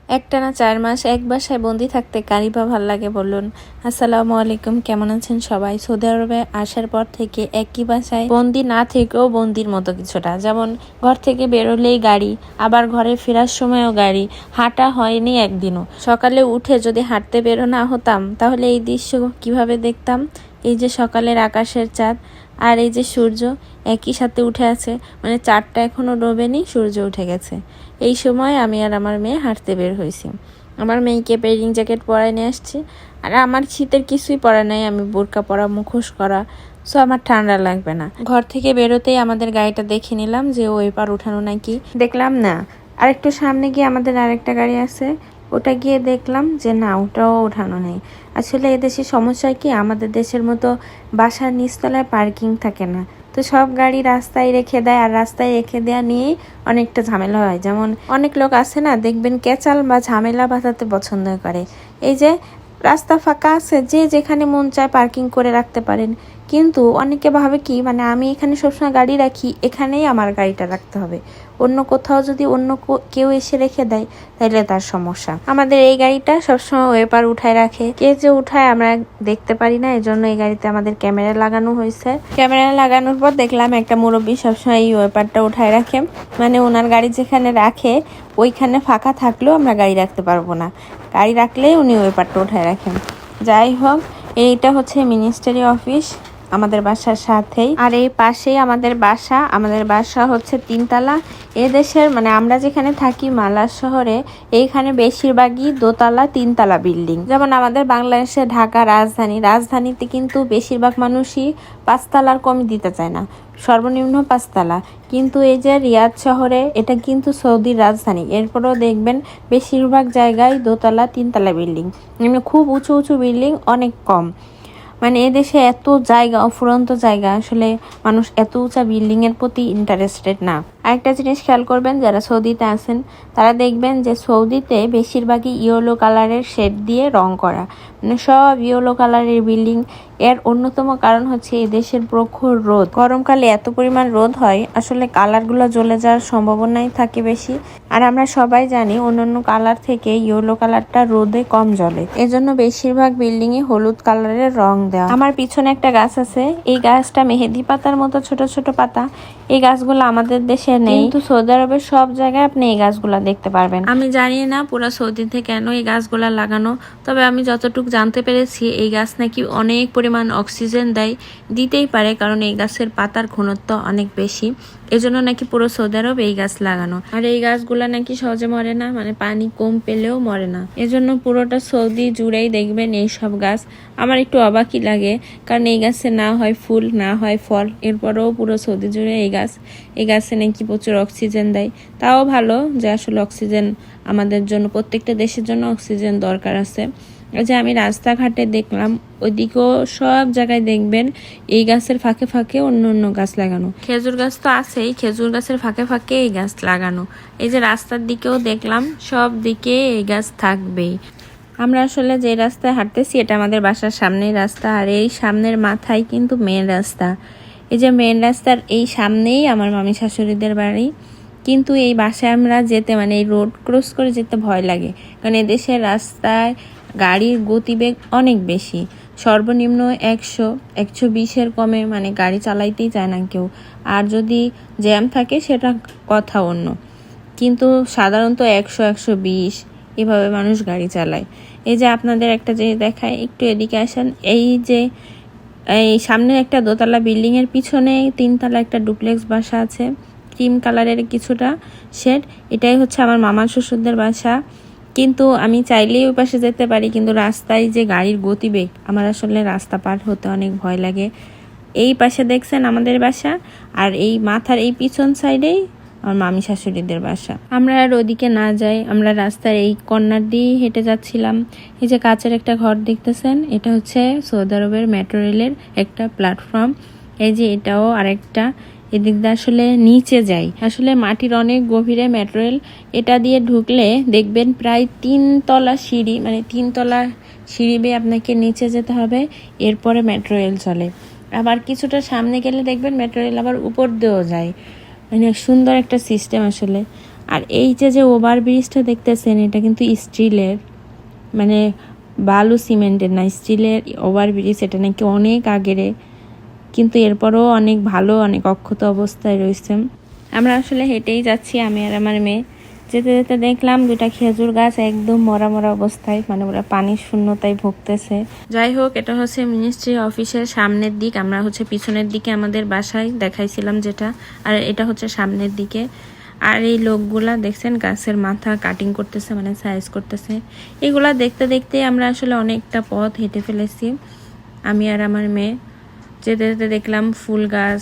একটানা 4 মাস এক বাসায় বন্দি থাকতে কারই বা ভাল লাগে বলুন। আসসালামু আলাইকুম, কেমন আছেন সবাই? সৌদি আরবে আসার পর থেকে একই বাসায় বন্দি না থেকেও বন্দির মতো কিছুটা, যেমন ঘর থেকে বেরোলেই গাড়ি, আবার ঘরে ফেরার সময়ও গাড়ি, হাঁটা হয়নি একদিনও। সকালে উঠে যদি হাঁটতে বেরো না হতাম তাহলে এই দৃশ্য কিভাবে দেখতাম? এই যে সকালের আকাশের চাঁদ আর এই যে সূর্য একই সাথে উঠে আছে, মানে চাঁদটা এখনো ডোবেনি, সূর্য উঠে গেছে। এই সময় আমি আর আমার মেয়ে হাঁটতে বের হয়েছি। আমার মেয়েকে পেইন্টিং জ্যাকেট পরায় নিয়ে আসছি, আর আমার শীতের কিছুই পরা নাই, আমি বোরকা পরা, মুখোশ করা, সো আমার ঠান্ডা লাগবে না। ঘর থেকে বেরোতেই আমাদের গাড়িটা দেখে নিলাম যে ওই পার উঠানো নাকি, দেখলাম না। আর একটু সামনে গিয়ে আমাদের আরেকটা গাড়ি আছে, ওটা গিয়ে দেখলাম যে না, ওটাও ওঠানো নেই। আসলে এদেশে সমস্যা কি, আমাদের দেশের মতো বাসার নিচতলায় পার্কিং থাকে না, তো সব গাড়ি রাস্তায় রেখে দেয়, আর রাস্তায় রেখে দেওয়া নিয়েই অনেকটা ঝামেলা হয়। যেমন অনেক লোক আছে না, দেখবেন ক্যাচাল বা ঝামেলা বাঁধাতে পছন্দ করে। এই যে রাস্তা ফাঁকা আছে, যে যেখানে মন চায় পার্কিং করে রাখতে পারেন, কিন্তু অনেকে ভাবে কি, মানে আমি এখানে সবসময় গাড়ি রাখি, এখানেই আমার গাড়িটা রাখতে হবে। অন্য কোথাও যদি অন্য কেউ এসে রেখে দেয় তাহলে তার সমস্যা। আমাদের এই গাড়িটা সবসময় ওয়েপার উঠায় রাখে, কে যে উঠায় আমরা দেখতে পারি না, এজন্য এই গাড়িতে আমাদের ক্যামেরা লাগানো হয়েছে। ক্যামেরা লাগানোর পর দেখলাম একটা মুরব্বী সবসময় এই ওয়েপারটা উঠায় রাখে, মানে ওনার গাড়ি যেখানে রাখে ওইখানে ফাঁকা থাকলেও আমরা গাড়ি রাখতে পারবো না, গাড়ি রাখলেই উনি ওয়েপারটা উঠায় রাখেন। যাই হোক, এইটা হচ্ছে মিনিস্ট্রি অফিস আমাদের বাসার সাথেই, আর এই পাশেই আমাদের বাসা। আমাদের বাসা হচ্ছে 3 তলা। এদেশের মানে আমরা যেখানে থাকি মালার শহরে, এইখানে বেশিরভাগই 2 তলা 3 তলা বিল্ডিং। যেমন আমাদের বাংলাদেশে ঢাকা রাজধানীতে কিন্তু বেশিরভাগ মানুষই 5 তলার কমই দিতে চায় না, সর্বনিম্ন 5 তলা। কিন্তু এই যে রিয়াদ শহরে, এটা কিন্তু সৌদির রাজধানী, এরপরেও দেখবেন বেশিরভাগ জায়গায় 2 তলা 3 তলা বিল্ডিং, মানে খুব উঁচু উঁচু বিল্ডিং অনেক কম। মানে এদেশে এত জায়গা, অফুরন্ত জায়গা, আসলে মানুষ এত উঁচা বিল্ডিং এর প্রতি ইন্টারেস্টেড না। আরেকটা জিনিস খেয়াল করবেন, যারা সৌদিতে আছেন তারা দেখবেন যে সৌদিতে বেশিরভাগই ইয়েলো কালারের শেড দিয়ে রং করা, মানে সব ইয়েলো কালারের বিল্ডিং। এর অন্যতম কারণ হচ্ছে এদেশের প্রখর রোদ। গরমকালে এত পরিমাণ রোদ হয়, আসলে কালারগুলো জ্বলে যাওয়ার সম্ভাবনাই থাকে বেশি। আর আমরা সবাই জানি অন্যান্য কালার থেকে ইয়েলো কালারটা রোদে কম জ্বলে, এজন্য বেশিরভাগ বিল্ডিং এ হলুদ কালারের রং দেওয়া। আমার পিছনে একটা গাছ আছে, এই গাছটা মেহেদি পাতার মতো ছোট ছোট পাতা। এই গাছগুলো আমাদের দেশে নেই, কিন্তু সৌদি আরবের সব জায়গায় আপনি এই গাছগুলা দেখতে পারবেন। আমি জানি না পুরো সৌদিতে কেন এই গাছগুলা লাগানো, তবে আমি যতটুকু জানতে পেরেছি এই গাছ নাকি অনেক পরিমাণ অক্সিজেন দেয়। দিতেই পারে, কারণ এই গাছের পাতার ঘনত্ব অনেক বেশি, এজন্য নাকি পুরো সৌদি আরব এই গাছ লাগানো। আর এই গাছগুলা নাকি সহজে মরে না, মানে পানি কম পেলেও মরে না, এজন্য পুরোটা সৌদি জুড়েই দেখবেন এই সব গাছ। আমার একটু অবাকই লাগে, কারণ এই গাছে না হয় ফুল না হয় ফল, এরপরেও পুরো সৌদি জুড়ে এই গাছে নাকি প্রচুর অক্সিজেন দেয়। তাও ভালো যে আসলে অক্সিজেন আমাদের জন্য, প্রত্যেকটা দেশের জন্য অক্সিজেন দরকার আছে। যে আমি রাস্তাঘাটে দেখলাম, ওইদিকেও সব জায়গায় দেখবেন এই গাছের ফাঁকে ফাঁকে অন্য অন্য গাছ লাগানো। খেজুর গাছ তো আছেই, খেজুর গাছের ফাঁকে ফাঁকে এই গাছ লাগানো। এই যে রাস্তার দিকেও দেখলাম, সব দিকে এই গাছ থাকবেই। আমরা আসলে যে রাস্তায় হাঁটতেছি এটা আমাদের বাসার সামনের রাস্তা, আর এই সামনের মাথায় কিন্তু মেন রাস্তা। এই যে মেন রাস্তার এই সামনেই আমার মামি শাশুড়িদের বাড়ি, কিন্তু এই বাসায় আমরা যেতে, মানে এই রোড ক্রস করে যেতে ভয় লাগে, কারণ এদেশের রাস্তায় গাড়ির গতিবেগ অনেক বেশি, সর্বনিম্ন 100-120-এর কমে মানে গাড়ি চালাইতেই চায় না কেউ। আর যদি জ্যাম থাকে সেটা কথা অন্য, কিন্তু সাধারণত 100-120 এভাবে মানুষ গাড়ি চালায়। এই যে আপনাদের একটা জিনিস দেখায়, একটু এদিকে আসেন। এই যে এই সামনে একটা দোতলা বিল্ডিং এর পিছনে 3 তলা একটা ডুপ্লেক্স বাসা আছে, ক্রিম কালারের কিছুটা শেড। এটাই হচ্ছে আমার মামা শ্বশুরদের বাসা। কিন্তু আমি চাইলেই ওই পাশে যেতে পারি, কিন্তু রাস্তায় যে গাড়ির গতিবেগ, আমার আসলে রাস্তা পার হতে অনেক ভয় লাগে। এই পাশে দেখছেন আমাদের বাসা, আর এই মাথার এই পিছন সাইডেই আমার মামি শাশুড়িদের বাসা। আমরা আর ওদিকে না যাই, আমরা রাস্তার এই কর্নার দিয়েই হেঁটে যাচ্ছিলাম। এই যে কাচের একটা ঘর দেখতেছেন, এটা হচ্ছে সৌদি আরবের মেট্রো রেলের একটা প্ল্যাটফর্ম। এই যে এটাও আরেকটা, এদিক দিয়ে আসলে নিচে যাই, আসলে মাটির অনেক গভীরে মেট্রো রেল। এটা দিয়ে ঢুকলে দেখবেন প্রায় 3 তলা সিঁড়ি, মানে 3 তলা সিঁড়ি বেয়ে আপনাকে নিচে যেতে হবে, এরপরে মেট্রো রেল চলে। আবার কিছুটা সামনে গেলে দেখবেন মেট্রো রেল আবার উপর দিয়েও যায়, মানে সুন্দর একটা সিস্টেম আসলে। আর এই যে ওভার ব্রিজটা দেখতেছেন, এটা কিন্তু স্টিলের, মানে বালু সিমেন্টের না, স্টিলের ওভার ব্রিজ। এটা নাকি অনেক আগের, কিন্তু এরপরও অনেক ভালো, অনেক অক্ষত অবস্থায় রয়েছে। আমরা আসলে হেঁটেই যাচ্ছি, আমি আর আমার মেয়ে। যেতে যেতে দেখলাম 2টা খেজুর গাছ একদম মরা মরা অবস্থায়, মানে ওরা পানির শূন্যতায় ভুগতেছে। যাই হোক, এটা হচ্ছে মিনিস্ট্রি অফিসের সামনের দিক। আমরা হচ্ছে পিছনের দিকে আমাদের বাসায় দেখাইছিলাম যেটা, আর এটা হচ্ছে সামনের দিকে। আর এই লোকগুলা দেখছেন গাছের মাথা কাটিং করতেছে, মানে সাইজ করতেছে। এগুলা দেখতে দেখতে আমরা আসলে অনেকটা পথ হেঁটে ফেলেছি, আমি আর আমার মেয়ে। যেতে যেতে দেখলাম ফুল গাছ,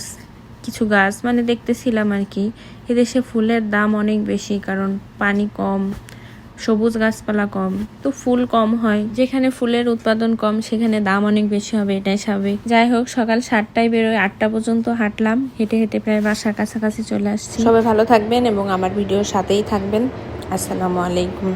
কিছু গাছ মানে দেখতেছিলাম আর কি। এদেশে ফুলের দাম অনেক বেশি, কারণ পানি কম, সবুজ গাছপালা কম, তো ফুল কম হয়। যেখানে ফুলের উৎপাদন কম সেখানে দাম অনেক বেশি হবে, এটাই স্বাভাবিক। যাই হোক, সকাল 7টায় বেরোয়, 8টা পর্যন্ত হাঁটলাম। হেঁটে হেঁটে প্রায় বাসার কাছাকাছি চলে আসছি। সবাই ভালো থাকবেন এবং আমার ভিডিওর সাথেই থাকবেন। আসসালামু আলাইকুম।